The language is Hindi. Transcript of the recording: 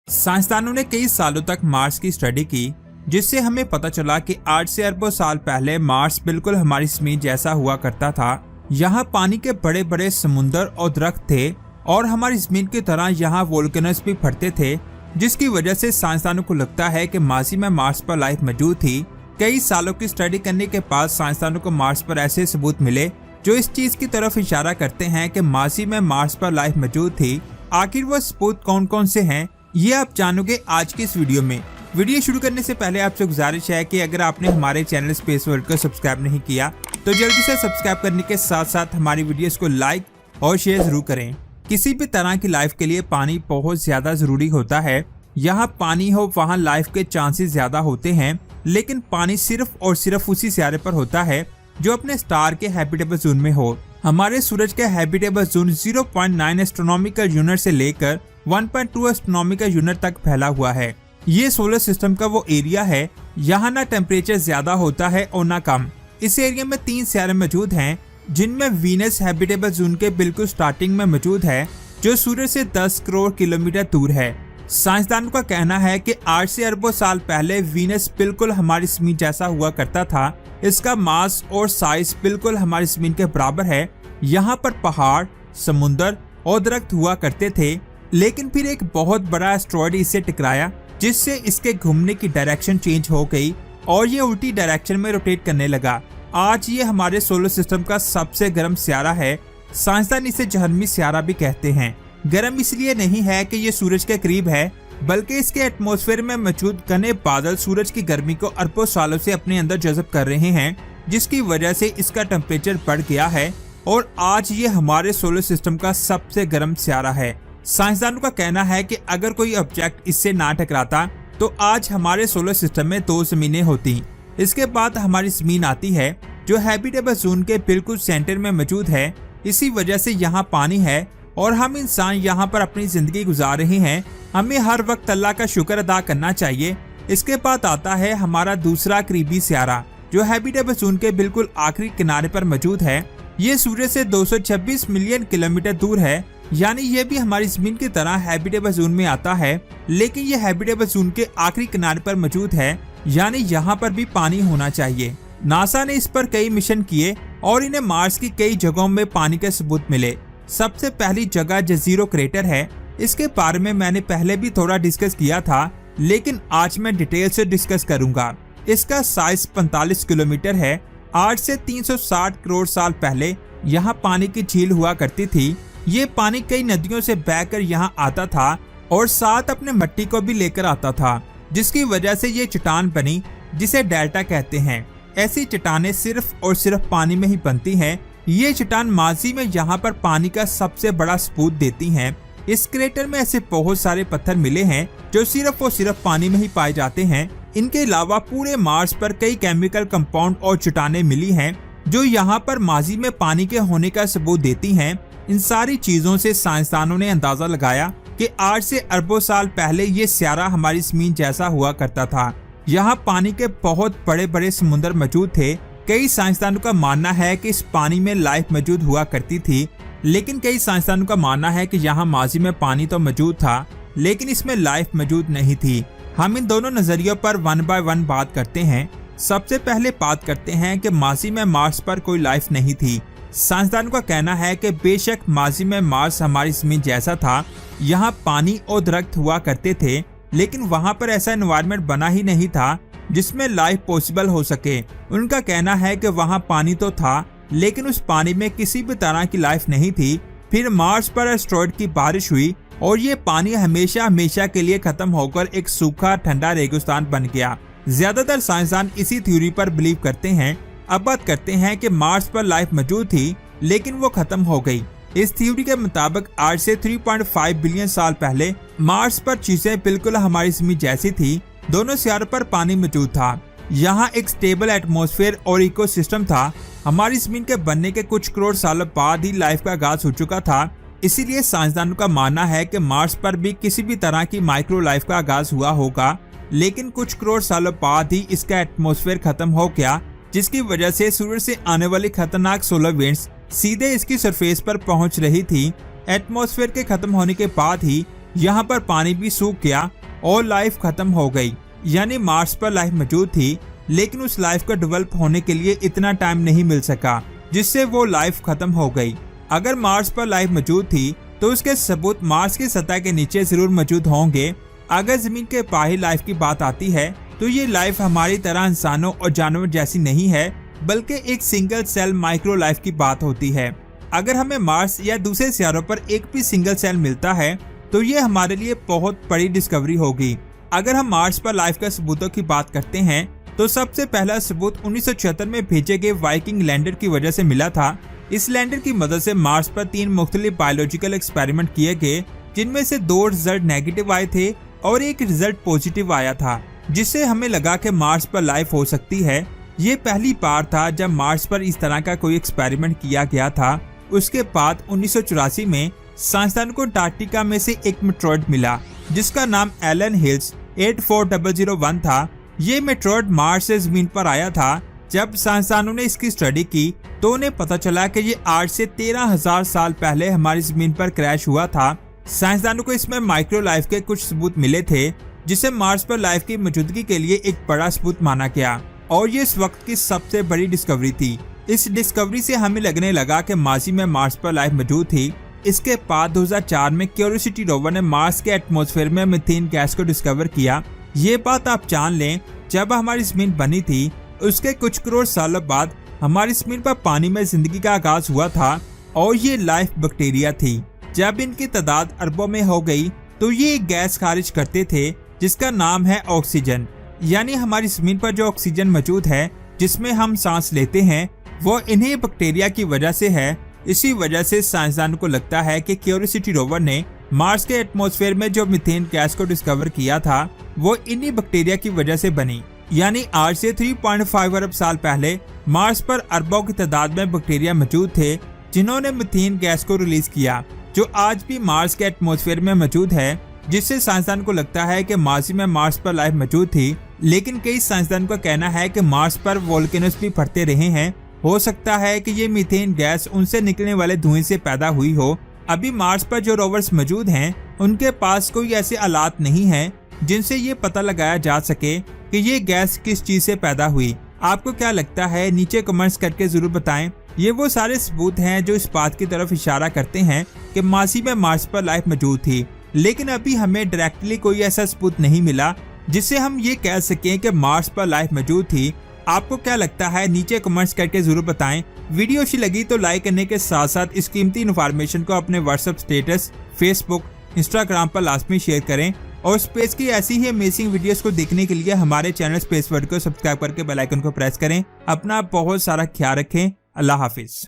साइंसदानों ने कई सालों तक मार्स की स्टडी की, जिससे हमें पता चला कि 8 से अरबों साल पहले मार्स बिल्कुल हमारी ज़मीन जैसा हुआ करता था। यहाँ पानी के बड़े बड़े समुंदर और दरख्त थे और हमारी ज़मीन की तरह यहाँ वोल्केनोस भी फटते थे, जिसकी वजह से साइंसदानों को लगता है कि माजी में मार्स पर लाइफ मौजूद थी। कई सालों की स्टडी करने के बाद साइंसदानों को मार्स पर ऐसे सबूत मिले जो इस चीज की तरफ इशारा करते हैं कि माजी में मार्स पर लाइफ मौजूद थी। आखिर वो सबूत कौन कौन से हैं, ये आप जानोगे आज की इस वीडियो में। वीडियो शुरू करने से पहले आपसे गुजारिश है कि अगर आपने हमारे चैनल स्पेस वर्ल्ड को सब्सक्राइब नहीं किया तो जल्दी से सब्सक्राइब करने के साथ साथ हमारी वीडियोस को लाइक और शेयर जरूर करें। किसी भी तरह की लाइफ के लिए पानी बहुत ज्यादा जरूरी होता है। यहाँ पानी हो वहाँ लाइफ के चांसेस ज्यादा होते हैं, लेकिन पानी सिर्फ और सिर्फ उसी सितारे पर होता है जो अपने स्टार के हैबिटेबल जोन में हो। हमारे सूरज के हैबिटेबल जोन 0.9 एस्ट्रोनॉमिकल यूनिट से लेकर 1.2 एस्ट्रोनॉमिकल यूनिट तक फैला हुआ है। ये सोलर सिस्टम का वो एरिया है यहाँ ना टेम्परेचर ज्यादा होता है और ना कम। इस एरिया में 3 सितारे मौजूद हैं, जिनमें वीनस हैबिटेबल जोन के बिल्कुल स्टार्टिंग में मौजूद है, जो सूरज से 10 करोड़ किलोमीटर दूर है। साइंसदानों का कहना है कि 8 से अरबों साल पहले वीनस बिल्कुल हमारी ज़मीन जैसा हुआ करता था। इसका मास और साइज बिल्कुल हमारी ज़मीन के बराबर है। यहाँ पर पहाड़, समुंदर और दरख्त हुआ करते थे, लेकिन फिर एक बहुत बड़ा एस्टेरॉयड इससे टकराया, जिससे इसके घूमने की डायरेक्शन चेंज हो गई और ये उल्टी डायरेक्शन में रोटेट करने लगा। आज ये हमारे सोलर सिस्टम का सबसे गर्म सितारा है। साइंसदान इसे जहन्नमी सितारा भी कहते हैं। गर्म इसलिए नहीं है कि ये सूरज के करीब है, बल्कि इसके एटमॉस्फेयर में मौजूद घने बादल सूरज की गर्मी को अरबों सालों से अपने अंदर जज़ब कर रहे हैं, जिसकी वजह से इसका टेम्परेचर बढ़ गया है और आज ये हमारे सोलर सिस्टम का सबसे गर्म सितारा है। साइंसदानों का कहना है कि अगर कोई ऑब्जेक्ट इससे ना टकराता तो आज हमारे सोलर सिस्टम में 2 ज़मीनें होती। इसके बाद हमारी ज़मीन आती है, जो हैबिटेबल जोन के बिल्कुल सेंटर में मौजूद है। इसी वजह से यहाँ पानी है और हम इंसान यहाँ पर अपनी जिंदगी गुजार रहे हैं। हमें हर वक्त अल्लाह का शुक्र अदा करना चाहिए। इसके बाद आता है हमारा दूसरा करीबी सितारा, जो हैबिटेबल जोन के बिल्कुल आखिरी किनारे पर मौजूद है। ये सूरज से 226 मिलियन किलोमीटर दूर है, यानी ये भी हमारी ज़मीन की तरह हैबिटेबल जोन में आता है, लेकिन ये हैबिटेबल जोन के आखिरी किनारे पर मौजूद है, यानी यहाँ पर भी पानी होना चाहिए। नासा ने इस पर कई मिशन किए और इन्हें मार्स की कई जगहों में पानी के सबूत मिले। सबसे पहली जगह जज़ीरो क्रेटर है। इसके बारे में मैंने पहले भी थोड़ा डिस्कस किया था, लेकिन आज मैं डिटेल से डिस्कस करूंगा। इसका साइज 45 किलोमीटर है। आज से 360 करोड़ साल पहले यहाँ पानी की झील हुआ करती थी। ये पानी कई नदियों से बहकर यहाँ आता था और साथ अपने मिट्टी को भी लेकर आता था, जिसकी वजह से ये चट्टान बनी, जिसे डेल्टा कहते हैं। ऐसी चट्टानें सिर्फ और सिर्फ पानी में ही बनती हैं। ये चट्टान माजी में यहाँ पर पानी का सबसे बड़ा सबूत देती हैं। इस क्रेटर में ऐसे बहुत सारे पत्थर मिले हैं जो सिर्फ और सिर्फ पानी में ही पाए जाते हैं। इनके अलावा पूरे मार्स पर कई केमिकल कंपाउंड और चट्टानें मिली हैं, जो यहाँ पर माजी में पानी के होने का सबूत देती हैं। इन सारी चीजों से साइंसदानों ने अंदाजा लगाया कि 8 से अरबों साल पहले ये सितारा हमारी ज़मीन जैसा हुआ करता था। यहाँ पानी के बहुत बड़े बड़े समुद्र मौजूद थे। कई साइंसदानों का मानना है कि इस पानी में लाइफ मौजूद हुआ करती थी, लेकिन कई साइंसदानों का मानना है कि यहाँ माजी में पानी तो मौजूद था, लेकिन इसमें लाइफ मौजूद नहीं थी। हम इन दोनों नजरियों पर 1 बाय 1 बात करते हैं। सबसे पहले बात करते हैं कि माजी में मार्स पर कोई लाइफ नहीं थी। साइंसदानों का कहना है कि बेशक माजी में मार्स हमारी ज़मीन जैसा था, यहाँ पानी और दरख्त हुआ करते थे, लेकिन वहाँ पर ऐसा एनवायरनमेंट बना ही नहीं था जिसमें लाइफ पॉसिबल हो सके। उनका कहना है कि वहाँ पानी तो था, लेकिन उस पानी में किसी भी तरह की लाइफ नहीं थी। फिर मार्स पर एस्टेरॉयड की बारिश हुई और ये पानी हमेशा हमेशा के लिए खत्म होकर एक सूखा ठंडा रेगिस्तान बन गया। ज्यादातर साइंसदान इसी थ्योरी पर बिलीव करते हैं। अब बात करते हैं कि मार्स पर लाइफ मौजूद थी, लेकिन वो खत्म हो गई। इस थ्योरी के मुताबिक आज से 3.5 बिलियन साल पहले मार्स पर चीजें बिल्कुल हमारी ज़मीन जैसी थी। दोनों सितारों पर पानी मौजूद था। यहाँ एक स्टेबल एटमॉस्फेयर और इकोसिस्टम था। हमारी ज़मीन के बनने के कुछ करोड़ सालों बाद ही लाइफ का आगाज हो चुका था। इसीलिए साइंसदानों का मानना है कि मार्स पर भी किसी भी तरह की माइक्रो लाइफ का आगाज हुआ होगा, लेकिन कुछ करोड़ सालों बाद ही इसका एटमॉस्फेयर खत्म हो गया, जिसकी वजह से सूरज से आने वाली खतरनाक सोलर विंड्स सीधे इसकी सरफेस पर पहुंच रही थी। एटमॉस्फेयर के खत्म होने के बाद ही यहाँ पर पानी भी सूख गया और लाइफ खत्म हो गई। यानी मार्स पर लाइफ मौजूद थी, लेकिन उस लाइफ का डेवलप होने के लिए इतना टाइम नहीं मिल सका, जिससे वो लाइफ खत्म हो गई। अगर मार्स पर लाइफ मौजूद थी तो उसके सबूत मार्स की सतह के नीचे जरूर मौजूद होंगे। अगर जमीन के बाहरी लाइफ की बात आती है तो ये लाइफ हमारी तरह इंसानों और जानवर जैसी नहीं है, बल्कि एक सिंगल सेल माइक्रो लाइफ की बात होती है। अगर हमें मार्स या दूसरे सितारों पर एक भी सिंगल सेल मिलता है तो ये हमारे लिए बहुत बड़ी डिस्कवरी होगी। अगर हम मार्स पर लाइफ के सबूतों की बात करते हैं तो सबसे पहला सबूत 1976 में भेजे गए वाइकिंग लैंडर की वजह से मिला था। इस लैंडर की मदद से मार्स पर 3 मुख्तलिफ बायोलॉजिकल एक्सपेरिमेंट किए गए, जिनमें से 2 रिजल्ट नेगेटिव आए थे और एक रिजल्ट पॉजिटिव आया था, जिससे हमें लगा कि मार्स पर लाइफ हो सकती है। ये पहली बार था जब मार्स पर इस तरह का कोई एक्सपेरिमेंट किया गया था। उसके बाद 1984 में साइंसदान को अंटार्कटिका में से एक मेट्रॉइड मिला, जिसका नाम एलन हिल्स 84001 था। ये मेट्रॉइड मार्स से जमीन पर आया था। जब साइंसदानों ने इसकी स्टडी की तो उन्हें पता चला कि ये 8 से 13,000 साल पहले हमारी जमीन पर क्रैश हुआ था। साइंसदानों को इसमें माइक्रो लाइफ के कुछ सबूत मिले थे, जिसे मार्स पर लाइफ की मौजूदगी के लिए एक बड़ा सबूत माना गया, और ये इस वक्त की सबसे बड़ी डिस्कवरी थी। इस डिस्कवरी से हमें लगने लगा कि माजी में मार्स पर लाइफ मौजूद थी। इसके बाद 2004 में क्यूरियोसिटी रोवर ने मार्स के एटमॉस्फेयर में मीथेन गैस को डिस्कवर किया। ये बात आप जान लें, जब हमारी जमीन बनी थी उसके कुछ करोड़ सालों बाद हमारी जमीन पर पानी में जिंदगी का आगाज हुआ था, और ये लाइफ बैक्टीरिया थी। जब इनकी तादाद अरबों में हो गई तो ये एक गैस खारिज करते थे जिसका नाम है ऑक्सीजन। यानी हमारी जमीन पर जो ऑक्सीजन मौजूद है जिसमें हम सांस लेते हैं, वो इन्हीं बैक्टीरिया की वजह से है। इसी वजह से साइंसदानों को लगता है कि क्यूरियोसिटी रोवर ने मार्स के एटमॉस्फेयर में जो मीथेन गैस को डिस्कवर किया था वो इन्हीं बैक्टीरिया की वजह से बनी। यानी आज से 3.5 अरब साल पहले मार्स पर अरबों की तादाद में बैक्टीरिया मौजूद थे, जिन्होंने मीथेन गैस को रिलीज किया, जो आज भी मार्स के एटमॉस्फेयर में मौजूद है। जिससे साइंसदान को लगता है कि माजी में मार्स पर लाइफ मौजूद थी। लेकिन कई साइंसदान का कहना है कि मार्स पर वोल्केनोस भी फटते रहे हैं। हो सकता है कि ये मीथेन गैस उनसे निकलने वाले धुएं से पैदा हुई हो। अभी मार्स पर जो रोवर्स मौजूद हैं उनके पास कोई ऐसे आलात नहीं है जिनसे ये पता लगाया जा सके कि ये गैस किस चीज से पैदा हुई। आपको क्या लगता है? नीचे कमेंट्स करके जरूर बताएं। ये वो सारे सबूत हैं जो इस बात की तरफ इशारा करते हैं कि माजी में मार्स पर लाइफ मौजूद थी, लेकिन अभी हमें डायरेक्टली कोई ऐसा सबूत नहीं मिला जिससे हम ये कह सकें कि मार्स पर लाइफ मौजूद थी। आपको क्या लगता है? नीचे कमेंट्स करके जरूर बताएं। वीडियो अच्छी लगी तो लाइक करने के साथ साथ इस कीमती इन्फॉर्मेशन को अपने व्हाट्सएप स्टेटस, फेसबुक, इंस्टाग्राम पर लाजमी शेयर करें, और स्पेस की ऐसी ही अमेजिंग वीडियोस को देखने के लिए हमारे चैनल स्पेस वर्ल्ड को सब्सक्राइब करके बेल आइकन को प्रेस करें। अपना बहुत सारा ख्याल रखें। अल्लाह हाफिज।